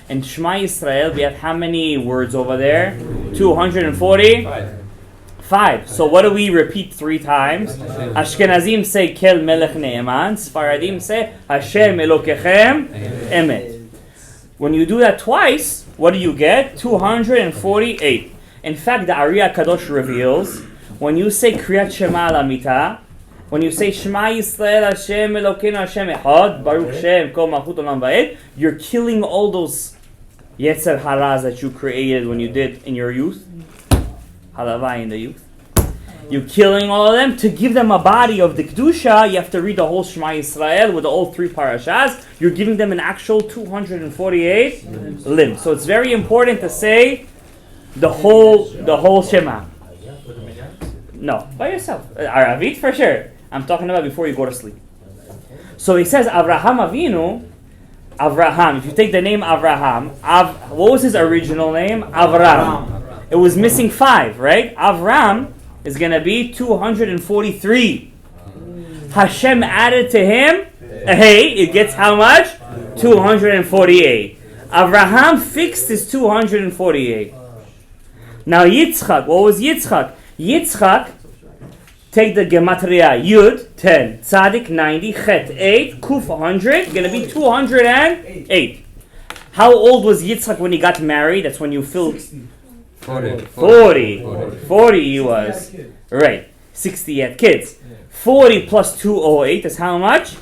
In Shema Yisrael, we have how many words over there? 245. So what do we repeat 3 times? Ashkenazim say Kel Melech Ne'eman. Sfaradim say Hashem Elokechem Emet. When you do that twice, what do you get? 248. In fact, the Ari HaKadosh reveals, when you say Kriyat Shema Lamita, When you say Shema Yisrael Hashem Elokeinu Hashem Echad, Baruch Shem Kol Malchut Olam Va'ed, you're killing all those Yetzer Haras that you created when you did in your youth. Halavai in the youth. You're killing all of them. To give them a body of the Kedusha, you have to read the whole Shema Yisrael with all 3 parashas. You're giving them an actual 248 limbs. So it's very important to say the whole Shema. No, by yourself. Aravit for sure. I'm talking about before you go to sleep. So he says Avraham Avinu, Avraham. If you take the name Avraham, what was his original name? Avram. It was missing 5, right? Avram is going to be 243. Hashem added to him a hey. It gets how much? 248. Avraham fixed his 248. Now Yitzchak, what was Yitzchak? Yitzchak, take the Gematria, Yud, 10, Tzadik, 90, Chet, 8, Kuf, 100, going to be 208. How old was Yitzchak when he got married? That's when you fill... 40 he was. Right, 60 he had kids. 40 plus 208 is how much?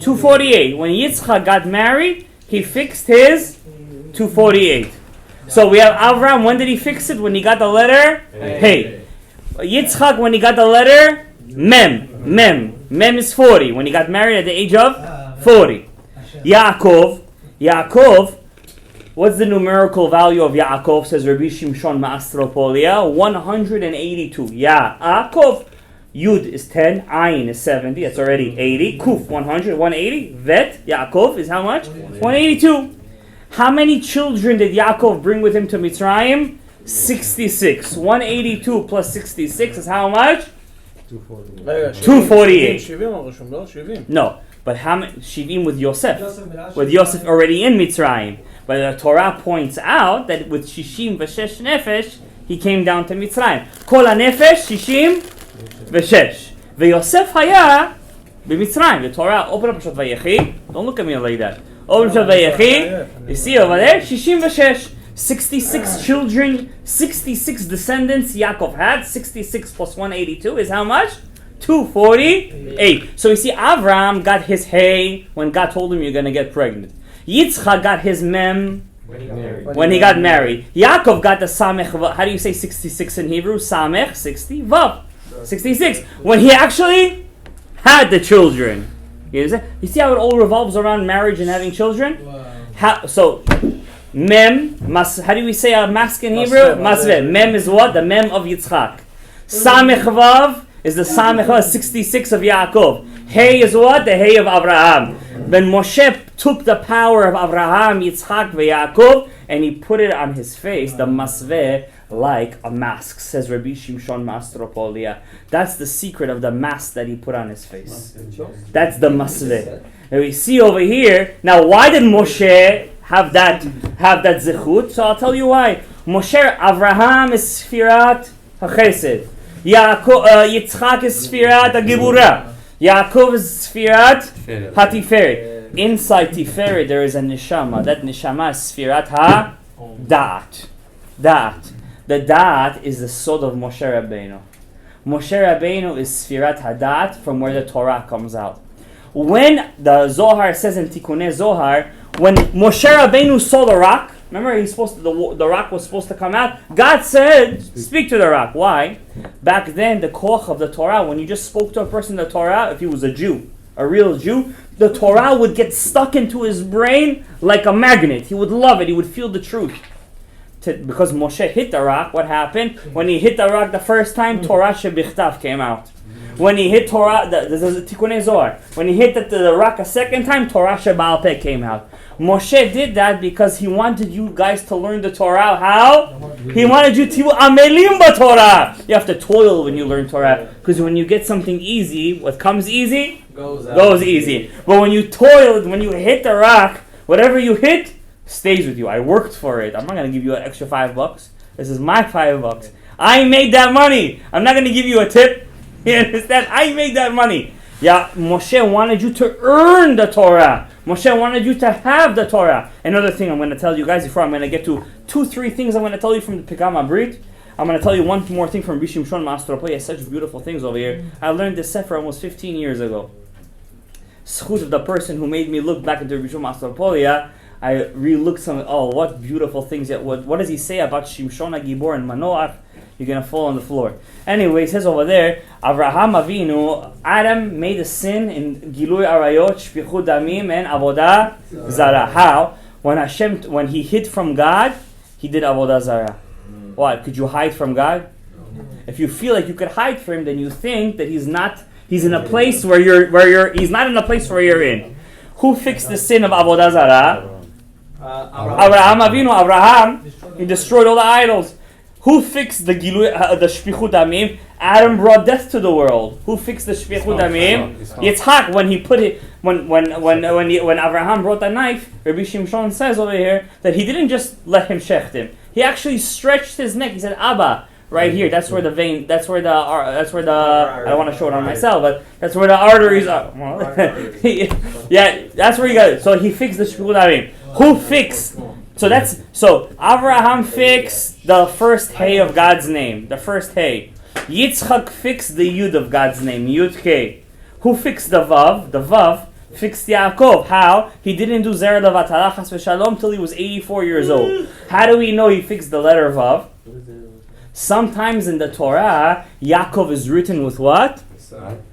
248. When Yitzchak got married, he fixed his 248. So we have Avram, when did he fix it? When he got the letter? Hey. Yitzchak, when he got the letter? Mem. Mem is 40. When he got married at the age of 40. Yaakov, what's the numerical value of Yaakov? Says Rabbi Shimshon Ma'astropolia. 182. Yaakov. Yud is 10. Ayin is 70. That's already 80. Kuf, 100. 180. Vet, Yaakov is how much? 182. How many children did Yaakov bring with him to Mitzrayim? 66. 182 plus 66 is how much? 248. No, but how many? Shivim with Yosef. With Yosef already in Mitzrayim. But the Torah points out that with Shishim v'shesh nefesh, he came down to Mitzrayim. Kol ha-nefesh, Shishim v'shesh. V'Yosef haya b'Mitzrayim. The Torah, open up Shat Vayechi. Don't look at me like that. Open Shat Vayechi. You see over there? Shishim v'shesh. 66 children, 66 descendants Yaakov had. 66 plus 182 is how much? 248. So you see, Avram got his hay when God told him you're going to get pregnant. Yitzchak got his mem when he got married. Yaakov got the samech. How do you say 66 in Hebrew? Samech, 60, vav, 66. When he actually had the children. You see how it all revolves around marriage and having children? So, mem, how do we say a mask in Hebrew? Masveh. Mem is what? The mem of Yitzchak. Samech vav is the samech vav, 66 of Yaakov. Hey is what? The hey of Abraham. When Moshe took the power of Abraham, Yitzchak, Yaakov, and he put it on his face, the masveh, like a mask, says Rabbi Shimshon Mastropolia. That's the secret of the mask that he put on his face. That's the masveh. And we see over here, now why did Moshe have that zechut? So I'll tell you why. Moshe, Abraham is Sfirat HaChesed. Yitzchak is Sfirat HaGibura. Yaakov is Sfirat HaTiferet. Inside Tiferet there is a neshama. That neshama is Sfirat HaDa'at. The Da'at is the sod of Moshe Rabenu. Moshe Rabenu is Sfirat HaDa'at, from where the Torah comes out. When the Zohar says in Tikkunei Zohar, when Moshe Rabenu saw the rock, remember the rock was supposed to come out? God said, speak to the rock. Why? Back then, the koach of the Torah, when you just spoke to a person in the Torah, if he was a Jew, a real Jew, the Torah would get stuck into his brain like a magnet. He would love it. He would feel the truth. Because Moshe hit the rock, what happened? When he hit the rock the first time, Torah shebichtav came out. When he hit Torah, the Tikkunei Zohar, when he hit the rock a second time, Torah shebaal peh came out. Moshe did that because he wanted you guys to learn the Torah. How? He wanted you to amelim b'Torah. You have to toil when you learn Torah, because when you get something easy, what comes easy goes easy. But when you toil, when you hit the rock, whatever you hit stays with you. I worked for it. I'm not going to give you an extra $5. This is my $5. I made that money. I'm not going to give you a tip. You understand? I made that money. Yeah, Moshe wanted you to earn the Torah. Moshe wanted you to have the Torah. Another thing I'm going to tell you guys before I'm going to get to 2-3 things I'm going to tell you from the Pikam Abrit. I'm going to tell you one more thing from Rabbi Shimshon Maastropolia. He has such beautiful things over here. I learned this sefer almost 15 years ago. Schut of the person who made me look back into Rabbi Shimshon Maastropolia. I re-looked what beautiful things. What does he say about Shimshon HaGibor and Manoach? You're going to fall on the floor. Anyway, it says over there, Avraham Avinu, Adam made a sin in Gilui Arayot, Shpichut Damim, and Avodah Zarah. How? When he hid from God, he did Avodah Zarah. What? Could you hide from God? If you feel like you could hide from him, then you think that he's in a place where he's not in a place where you're in. Who fixed the sin of Avodah Zarah? Avraham Avinu. Avraham, he destroyed all the idols. Who fixed the Shpichut Damim? Adam brought death to the world. Who fixed the Shpichut Damim? Yitzhak, when he put it, when Avraham brought the knife, Rabbi Shimshon says over here that he didn't just let him shecht him. He actually stretched his neck. He said, Abba, right here. That's where the vein. That's where the. I don't want to show it on myself, but that's where the arteries are. Yeah, that's where you got it. So he fixed the Shpichut Damim. Who fixed? So Avraham fixed the first hay of God's name, the first hay. Yitzchak fixed the yud of God's name, Yud K. Who fixed the vav? The vav fixed Yaakov. How? He didn't do zera levatala chas v'shalom till he was 84 years old. How do we know he fixed the letter vav? Sometimes in the Torah, Yaakov is written with what?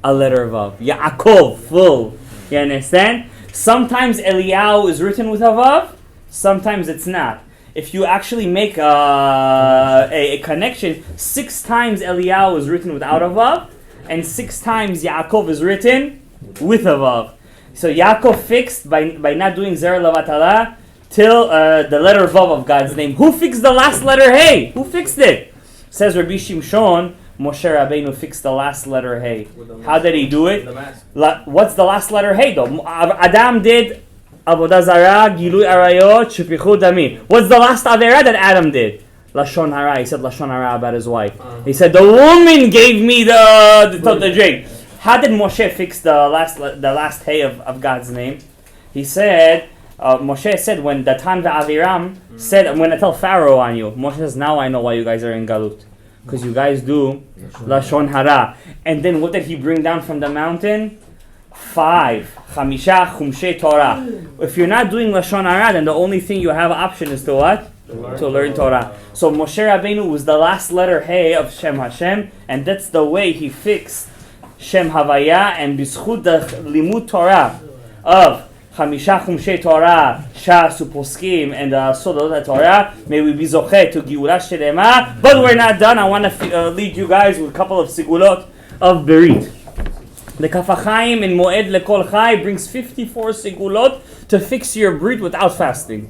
A letter vav. Yaakov, full. You understand? Sometimes Eliyahu is written with a vav. Sometimes it's not. If you actually make a connection, 6 times Eliyahu is written without a vav, and 6 times Yaakov is written with a vav. So Yaakov fixed by not doing zera levatala till the letter vav of God's name. Who fixed the last letter hey? Who fixed it? Says Rabbi Shimshon, Moshe Rabenu fixed the last letter hey. How did he do it? What's the last letter hey though? Adam did Avodah Zarah, Gilui Arayot, Shpichut Damim. What's the last Avera that Adam did? Lashon Hara. He said Lashon Hara about his wife. He said the woman gave me the drink. How did Moshe fix the last hay of God's name? He said, Moshe said when Datan ve'Aviram said, I'm going to tell Pharaoh on you. Moshe says, now I know why you guys are in Galut. Because you guys do Lashon Hara. And then what did he bring down from the mountain? 5 Chamisha Chumshei Torah. If you're not doing Lashon Hara, then the only thing you have option is to what? To learn Torah. So Moshe Rabenu was the last letter Hey of Shem Hashem, and that's the way he fixed Shem Havaya, and B'zchut the Limud Torah of Chamisha Chumshei Torah, Shas Uposkim, and Sodot Torah, may we be Zocheh to Geula Shelema. But we're not done. I want to lead you guys with a couple of Sigulot of Berit. The Kaf HaChaim in Moed Lekol Chai brings 54 Sigulot to fix your Brit without fasting.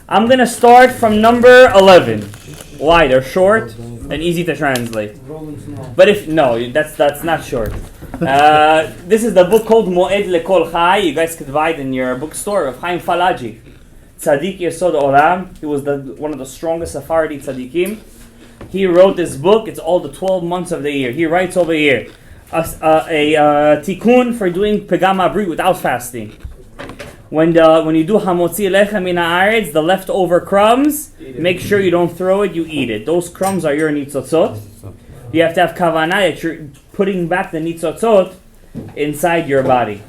I'm going to start from number 11. Why? They're short and easy to translate. But that's not short. This is the book called Moed Lekol Chai. You guys could buy it in your bookstore of Chaim Falaji. Tzaddik Yesod Olam. He was one of the strongest Sephardi tzaddikim. He wrote this book. It's all the 12 months of the year. He writes over here a tikkun for doing pegama bri without fasting. When you do hamotzi lechem min haaretz, the leftover crumbs, make sure you don't throw it, you eat it. Those crumbs are your nitzotzot. You have to have kavanah that you're putting back the nitzotzot inside your body.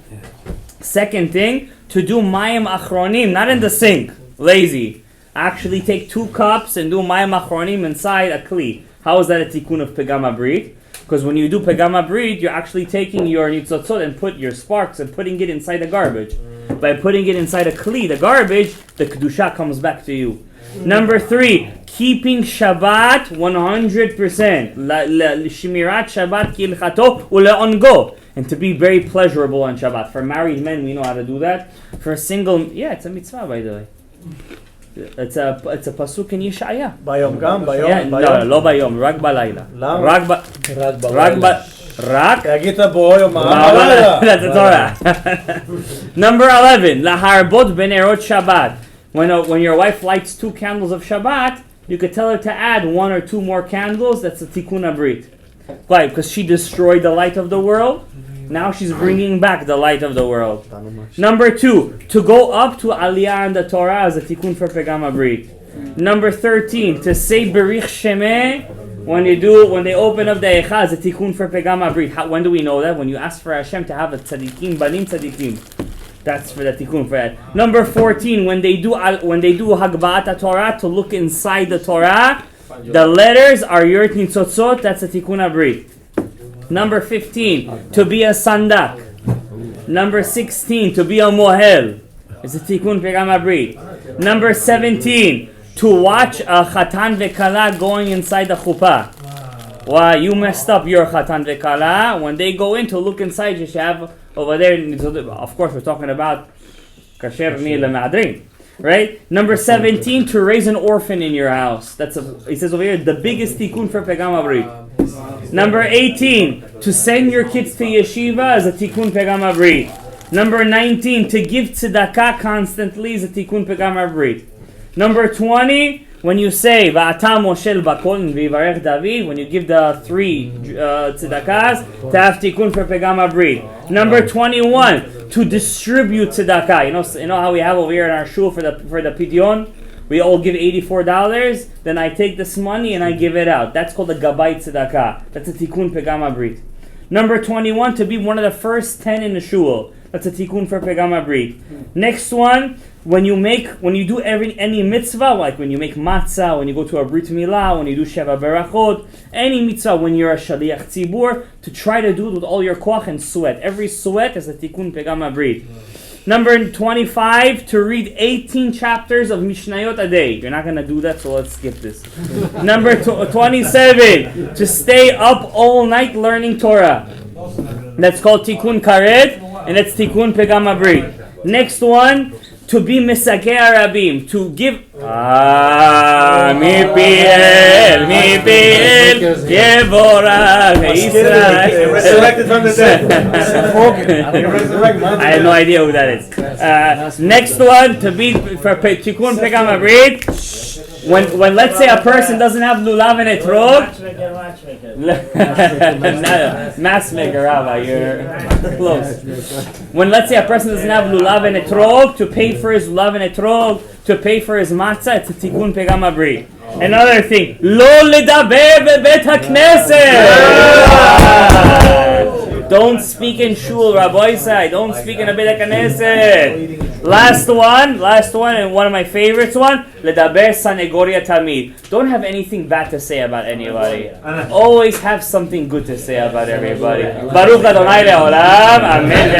Second thing, to do mayim achronim, not in the sink, lazy. Actually take 2 cups and do mayim achronim inside a kli. How is that a tikkun of pegama brit? Because when you do pegama brit, you're actually taking your nitzotzot and put your sparks and putting it inside the garbage. By putting it inside a kli, the garbage, the kedusha comes back to you. Number 3, keeping Shabbat 100%. Shmirat Shabbat kilchato uleongo. And to be very pleasurable on Shabbat. For married men, we know how to do that. For single, it's a mitzvah, by the way. It's a pasuk in Yeshaya. Bayom gam, bayom. Yeah, no, lo bayom, rak balayla. That's the Torah. Number 11, laharbot benerot Shabbat. When your wife lights 2 candles of Shabbat, you could tell her to add 1 or 2 more candles. That's a tikkun brit. Why? Because she destroyed the light of the world. Now she's bringing back the light of the world. Number 2, to go up to Aliyah and the Torah as a tikkun for pegama brit. Number 13, to say Berich Shemeh when they open up the Eicha is a tikkun for Pegam Abrit. When do we know that? When you ask for Hashem to have a tzaddikim, banim tzaddikim. That's for the tikkun for that. Number 14, when they do Hagba'at Torah, to look inside the Torah, the letters are Yurt Nitzotzot, that's a tikkun Abrit. Number 15, to be a sandak. Number 16, to be a mohel. It's a tikkun Pegam Abrit. Number 17, to watch a chatan vekala going inside the chuppah. Wow, you messed up your chatan vekala. When they go in to look inside, you should have over there. Of course, we're talking about kasher mi lemadrin, right? Number 17, to raise an orphan in your house. It says over here, the biggest tikkun for Pegam Abrit. Number 18, to send your kids to yeshiva is a tikkun Pegam Abrit. Number 19, to give tzedakah constantly is a tikkun Pegam Abrit. Number 20, when you say Va'ata Moshe Bakol V'Yivarech David, when you give the 3 tzedakahs, to have tikkun for Pegam Abrit. Number 21, to distribute tzedakah. You know how we have over here in our shul for the pidyon? We all give $84. Then I take this money and I give it out. That's called a gabay tzedakah. That's a tikkun Pegam Abrit. Number 21, to be one of the first 10 in the shul. That's a tikkun for Pegam Abrit. Next one, when you do any mitzvah, like when you make matzah, when you go to a brit milah, when you do sheva berachot, any mitzvah, when you're a shaliach tzibur, to try to do it with all your koach and sweat. Every sweat is a tikkun Pegam Abrit. Number 25, to read 18 chapters of Mishnayot a day. You're not going to do that, so let's skip this. Number 27, to stay up all night learning Torah. That's called tikkun karet, and it's tikkun Pegam Abrit. Next one, to be misakeh arabim, to give mi piel yevorach Israel. Resurrected from the dead. I have no idea who that is. Next one, to be for tikkun Pegam Abrit. When let's say a person doesn't have lulav and etrog, mass maker, Rabbi, you're close. When let's say a person doesn't have lulav and etrog, to pay for his lulav and etrog, to pay for his matzah, it's a tikkun Pegam Abrit. Another thing, lo ledaber bebet hakneset. Don't speak in shul, Rabbi Isai. Don't speak in a beit hakneset. Last one, and one of my favorites ledaber sanegoria tamid. Don't have anything bad to say about anybody. Always have something good to say about everybody. Baruch Adonai le'olam. Amen.